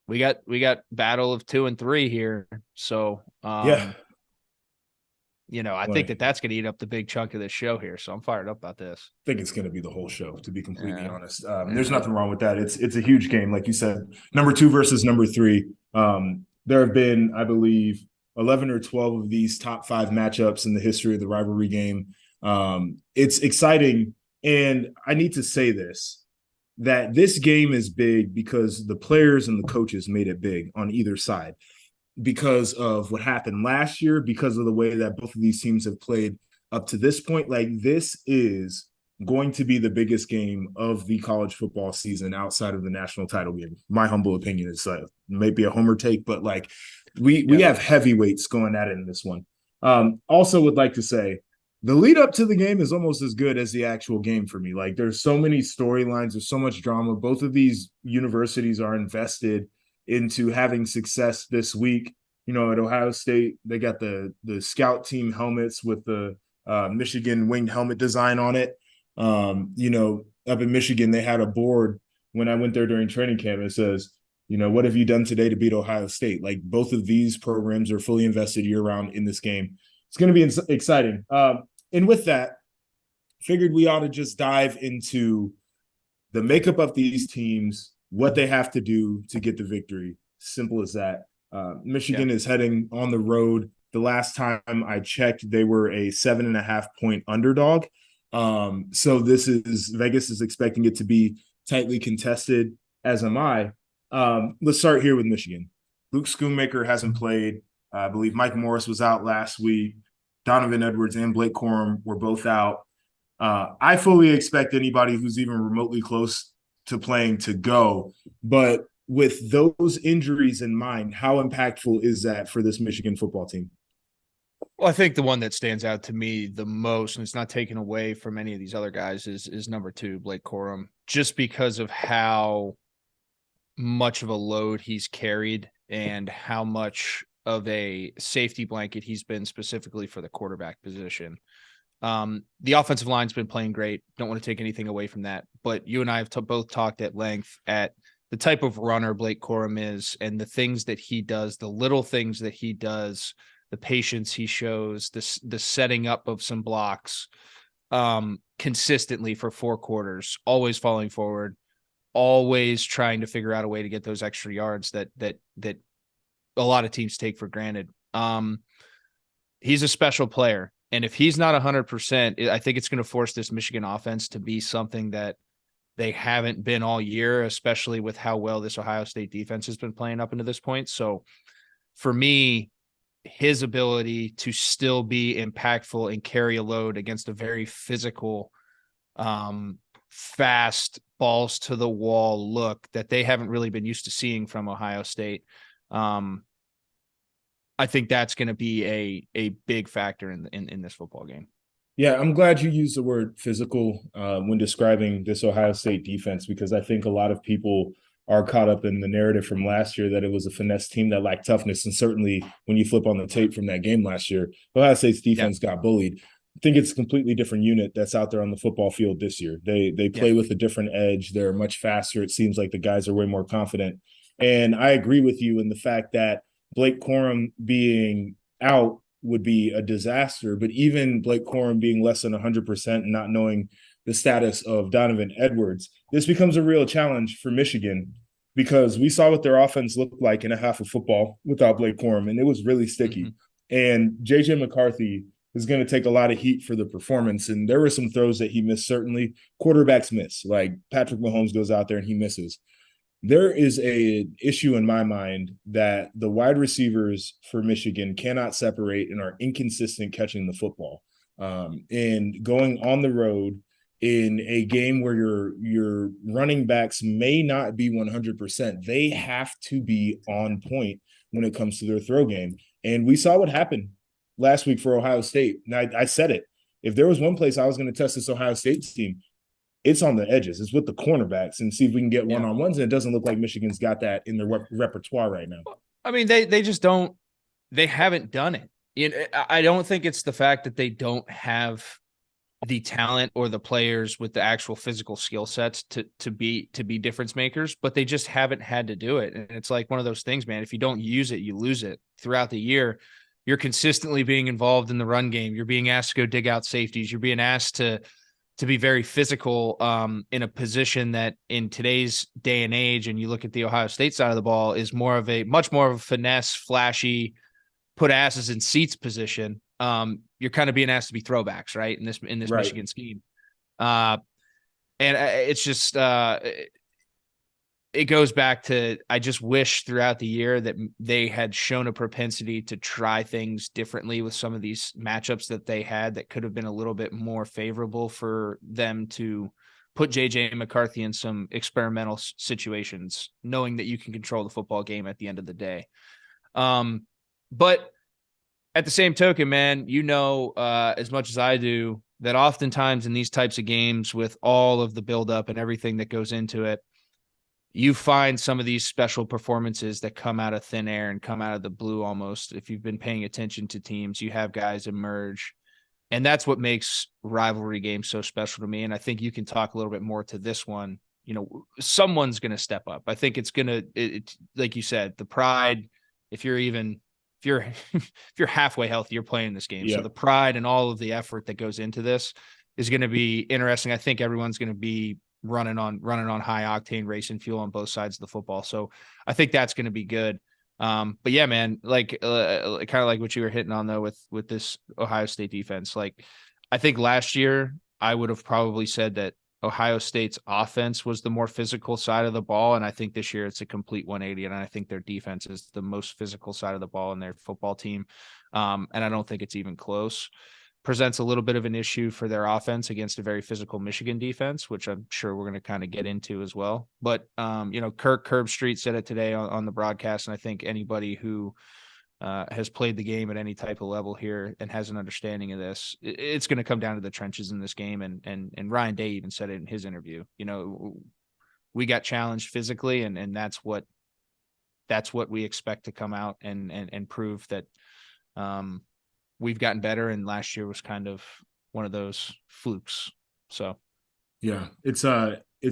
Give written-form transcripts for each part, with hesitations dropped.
we got battle of 2 and 3 here. So, Yeah, I think like that that's going to eat up the big chunk of this show here. So I'm fired up about this. think it's going to be the whole show, to be completely Yeah. honest. There's Yeah. nothing wrong with that. It's a huge game, like you said. Number two versus number three. There have been, I believe, 11 or 12 of these top five matchups in the history of the rivalry game. It's exciting, and I need to say this that this game is big because the players and the coaches made it big on either side because of what happened last year, because of the way that both of these teams have played up to this point. Like, this is going to be the biggest game of the college football season outside of the national title game. My humble opinion is maybe a homer take, but like we Yeah. have heavyweights going at it in this one. Also would like to say the lead up to the game is almost as good as the actual game for me. Like, there's so many storylines, there's so much drama. Both of these universities are invested into having success this week. At Ohio State, they got the scout team helmets with the Michigan winged helmet design on it. Up in Michigan, they had a board when I went there during training camp. It says, what have you done today to beat Ohio State? Like, both of these programs are fully invested year round in this game. It's going to be exciting. And with that, figured we ought to just dive into the makeup of these teams, what they have to do to get the victory. Simple as that. Yeah. Michigan is heading on the road. The last time I checked, they were a 7.5 point underdog. So this is Vegas is expecting it to be tightly contested, as am I. Let's start here with Michigan. Luke Schoonmaker hasn't played. I believe Mike Morris was out last week. Donovan Edwards and Blake Corum were both out. I fully expect anybody who's even remotely close to playing to go. But with those injuries in mind, how impactful is that for this Michigan football team? Well, I think the one that stands out to me the most, and it's not taken away from any of these other guys, is number 2, Blake Corum, just because of how much of a load he's carried and how much of a safety blanket he's been specifically for the quarterback position. The offensive line's been playing great. Don't want to take anything away from that. But you and I have both talked at length at the type of runner Blake Corum is and the things that he does, the little things that he does, the patience he shows, the setting up of some blocks consistently for 4 quarters, always falling forward, always trying to figure out a way to get those extra yards that a lot of teams take for granted. He's a special player. And if he's not 100%, I think it's going to force this Michigan offense to be something that they haven't been all year, especially with how well this Ohio State defense has been playing up into this point. So for me, his ability to still be impactful and carry a load against a very physical, fast balls to the wall look that they haven't really been used to seeing from Ohio State. I think that's going to be a big factor in this football game. Yeah, I'm glad you used the word physical when describing this Ohio State defense, because I think a lot of people are caught up in the narrative from last year that it was a finesse team that lacked toughness. And certainly when you flip on the tape from that game last year, Ohio State's Yeah. defense got bullied. I think it's a completely different unit that's out there on the football field this year. They Yeah. play with a different edge. They're much faster. It seems like the guys are way more confident. And I agree with you in the fact that Blake Corum being out would be a disaster. But even Blake Corum being less than 100% and not knowing the status of Donovan Edwards, this becomes a real challenge for Michigan because we saw what their offense looked like in a half of football without Blake Corum, and it was really sticky. Mm-hmm. And JJ McCarthy is going to take a lot of heat for the performance. And there were some throws that he missed, certainly. Quarterbacks miss. Like, Patrick Mahomes goes out there and he misses. There is a issue in my mind that the wide receivers for Michigan cannot separate and are inconsistent catching the football. And going on the road in a game where your running backs may not be 100%, they have to be on point when it comes to their throw game. And we saw what happened last week for Ohio State. And I said it. If there was one place I was going to test this Ohio State team, it's on the edges. It's with the cornerbacks and see if we can get Yeah. one-on-ones. And it doesn't look like Michigan's got that in their repertoire right now. I mean, they just don't. They haven't done it. I don't think it's the fact that they don't have the talent or the players with the actual physical skill sets to be difference makers, but they just haven't had to do it. And it's like one of those things, man. If you don't use it, you lose it. Throughout the year, you're consistently being involved in the run game. You're being asked to go dig out safeties. You're being asked to be very physical in a position that in today's day and age, and you look at the Ohio State side of the ball, is much more of a finesse, flashy, put asses in seats position. You're kind of being asked to be throwbacks, right? In this Right. Michigan scheme. Uh, and it's just it goes back to, I just wish throughout the year that they had shown a propensity to try things differently with some of these matchups that they had that could have been a little bit more favorable for them to put JJ McCarthy in some experimental situations, knowing that you can control the football game at the end of the day. But at the same token, man, as much as I do, that oftentimes in these types of games, with all of the buildup and everything that goes into it, you find some of these special performances that come out of thin air and come out of the blue almost. If you've been paying attention to teams, you have guys emerge. And that's what makes rivalry games so special to me. And I think you can talk a little bit more to this one. Someone's going to step up. I think it's going to, like you said, the pride, if you're even, if you're, if you're halfway healthy, you're playing this game. So Yeah. the pride and all of the effort that goes into this is going to be interesting. I think everyone's going to be running on high octane racing fuel on both sides of the football. So I think that's going to be good. But yeah, man, like kind of like what you were hitting on though with this Ohio State defense. Like I think last year I would have probably said that Ohio State's offense was the more physical side of the ball, and I think this year it's a complete 180. And I think their defense is the most physical side of the ball in their football team. And I don't think it's even close. Presents a little bit of an issue for their offense against a very physical Michigan defense, which I'm sure we're going to kind of get into as well. But Kirk Herbstreit said it today on the broadcast, and I think anybody who has played the game at any type of level here and has an understanding of this, it's going to come down to the trenches in this game. And Ryan Day even said it in his interview. We got challenged physically, and that's what we expect to come out and prove that. We've gotten better, and last year was kind of one of those flukes. So Yeah, it's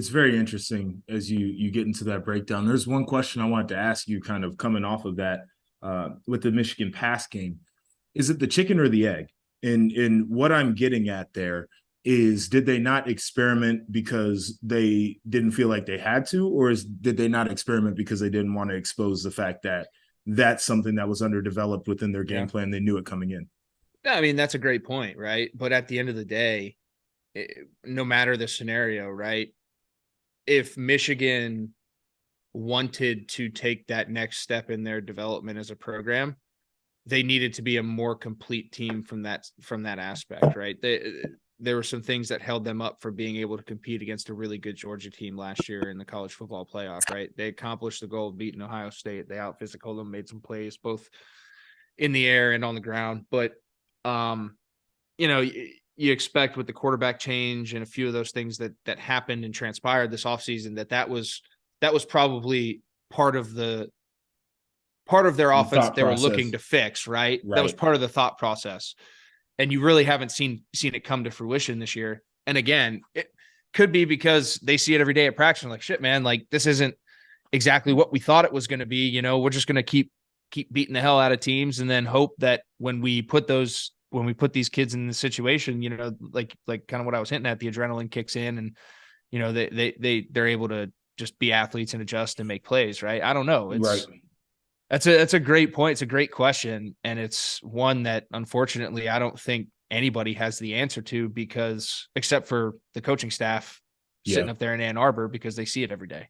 very interesting as you get into that breakdown. There's one question I wanted to ask you, kind of coming off of that, with the Michigan pass game. Is it the chicken or the egg? And what I'm getting at there is, did they not experiment because they didn't feel like they had to, or did they not experiment because they didn't want to expose the fact that that's something that was underdeveloped within their game yeah, plan? They knew it coming in. I mean that's a great point, right? But at the end of the day, no matter the scenario, right? If Michigan wanted to take that next step in their development as a program, they needed to be a more complete team from that aspect, right? There were some things that held them up for being able to compete against a really good Georgia team last year in the college football playoff, right? They accomplished the goal of beating Ohio State. They out physical them, made some plays both in the air and on the ground. But um, you expect with the quarterback change and a few of those things that happened and transpired this offseason that was probably part of their The offense that thought they were looking process. to fix, right? That was Right. part of the thought process. And you really haven't seen it come to fruition this year. And again, it could be because they see it every day at practice and like, shit, man, like this isn't exactly what we thought it was going to be. We're just going to keep beating the hell out of teams and then hope that when we put these kids in the situation, like kind of what I was hinting at, the adrenaline kicks in and they're able to just be athletes and adjust and make plays, right? I don't know. Right. That's a great point. It's a great question. And it's one that unfortunately I don't think anybody has the answer to, because except for the coaching staff Yeah. sitting up there in Ann Arbor, because they see it every day.